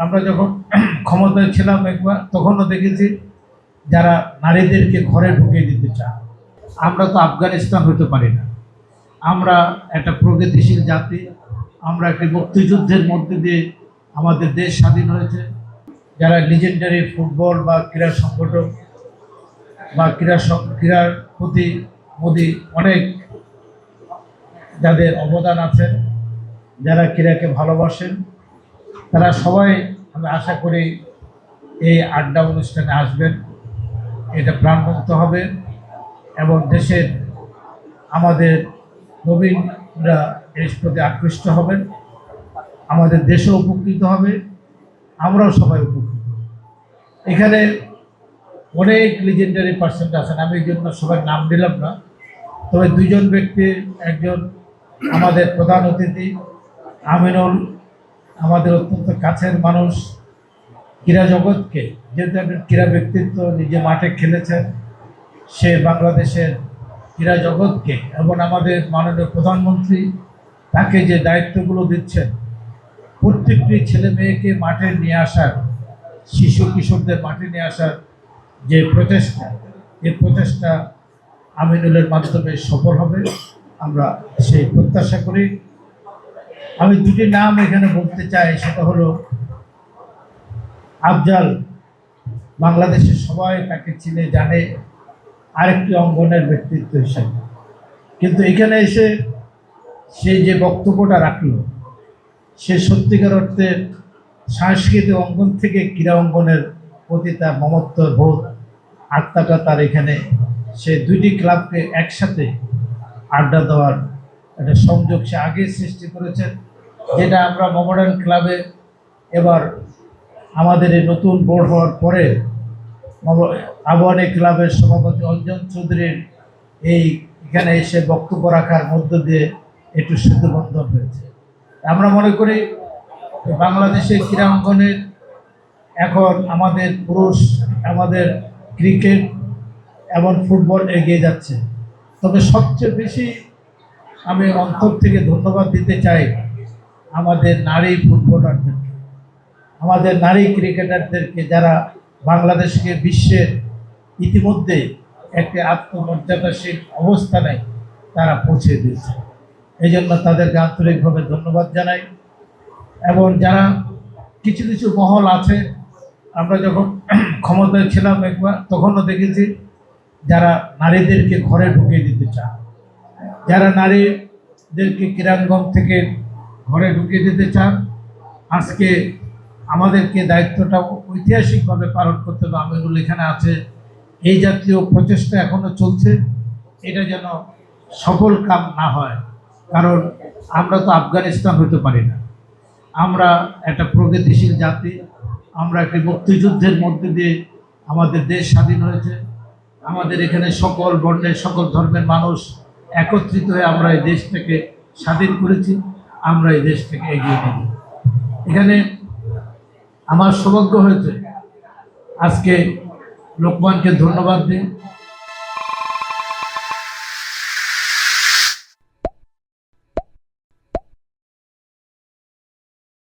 আমরা যখন ক্ষমতায় ছিলাম একবার, তখনও দেখেছি যারা নারীদেরকে ঘরে ঢুকিয়ে দিতে চায়। আমরা তো আফগানিস্তান হতে পারি না। আমরা একটা প্রগতিশীল জাতি। আমরা একটি মুক্তিযুদ্ধের মধ্যে দিয়ে আমাদের দেশ স্বাধীন হয়েছে। যারা লিজেন্ডারি ফুটবল বা ক্রীড়া সংগঠক বা ক্রীড়ার প্রতি মোদি অনেক যাদের অবদান আছেন, যারা ক্রীড়াকে ভালোবাসেন, তারা সবাই আমি আশা করি এই আড্ডা অনুষ্ঠানে আসবেন। এটা প্রাণবন্ত হবে এবং দেশের আমাদের নবীনরা এর প্রতি আকৃষ্ট হবেন। আমাদের দেশও উপকৃত হবে, আমরাও সবাই উপকৃত। এখানে অনেক লিজেন্ডারি পার্সন আছেন, আমি এই জন্য সবার নাম দিলাম না। তবে দুইজন ব্যক্তি, একজন আমাদের প্রধান অতিথি আমিনুল, আমাদের অত্যন্ত কাছের মানুষ, ক্রীড়া জগৎকে, যেহেতু একজন ক্রীড়া ব্যক্তিত্ব, নিজে মাঠে খেলেছেন, সে বাংলাদেশের ক্রীড়া জগৎকে এবং আমাদের মাননীয় প্রধানমন্ত্রী তাকে যে দায়িত্বগুলো দিচ্ছেন, প্রত্যেকটি ছেলে মেয়েকে মাঠে নিয়ে আসার, শিশু কিশোরদের মাঠে নিয়ে আসার যে প্রচেষ্টা, এই প্রচেষ্টা আমিনুলের মাধ্যমে সফল হবে, আমরা সেই প্রত্যাশা করি। আমি দুটি নাম এখানে বলতে চাই, সেটা হলো আফজাল, বাংলাদেশের সবাই তাকে চিনে জানে আরেকটি অঙ্গনের ব্যক্তিত্ব হিসেবে, কিন্তু এখানে এসে সে যে বক্তব্যটা রাখলো, সে সত্যিকার অর্থে সাংস্কৃতিক অঙ্গন থেকে ক্রীড়া অঙ্গনের প্রতি তার মমত্ব বোধ, আত্মাটা তার এখানে, সে দুইটি ক্লাবকে একসাথে আড্ডা দেওয়ার একটা সংযোগ সে আগে সৃষ্টি করেছেন, যেটা আমরা মোহামেডান ক্লাবে এবার আমাদের এই নতুন বোর্ড হওয়ার পরে আবাহনী ক্লাবের সভাপতি অঞ্জন চৌধুরীর এখানে এসে বক্তব্য রাখার মধ্য দিয়ে একটু সেতুবন্ধন হয়েছে। আমরা মনে করি বাংলাদেশের ক্রীড়া অঙ্গনের এখন আমাদের পুরুষ, আমাদের ক্রিকেট এবং ফুটবল এগিয়ে যাচ্ছে। তবে সবচেয়ে বেশি আমি অন্তর থেকে ধন্যবাদ দিতে চাই আমাদের নারী ফুটবলারদেরকে, আমাদের নারী ক্রিকেটারদেরকে, যারা বাংলাদেশকে বিশ্বের ইতিমধ্যে একটি আত্মমর্যাদাশীল অবস্থানে তারা পৌঁছে দিয়েছে। এই জন্য তাদেরকে আন্তরিকভাবে ধন্যবাদ জানাই। এবং যারা কিছু কিছু মহল আছে, আমরা যখন ক্ষমতায় ছিলাম একবার, তখনও দেখেছি যারা নারীদেরকে ঘরে ঢুকিয়ে দিতে চায়, যারা নারীদেরকে ক্রীড়াঙ্গন থেকে ঘরে ঢুকিয়ে দিতে চান। আজকে আমাদেরকে দায়িত্বটা ঐতিহাসিকভাবে পালন করতে হবে। আমিনুল এখানে আছে, এই জাতীয় প্রচেষ্টা এখনো চলছে, এটা যেন সফল কাম না হয়, কারণ আমরা তো আফগানিস্তান হতে পারি না। আমরা একটা প্রগতিশীল জাতি। আমরা একটি মুক্তিযুদ্ধের মধ্যে দিয়ে আমাদের দেশ স্বাধীন হয়েছে। আমাদের এখানে সকল বর্ণের, সকল ধর্মের মানুষ একত্রিত হয়ে আমরা এই দেশটাকে স্বাধীন করেছি, আমরা এই দেশটাকে এগিয়ে নিই। এখানে আমার সৌভাগ্য হয়েছে আজকে লোকমানকে ধন্যবাদ দিই।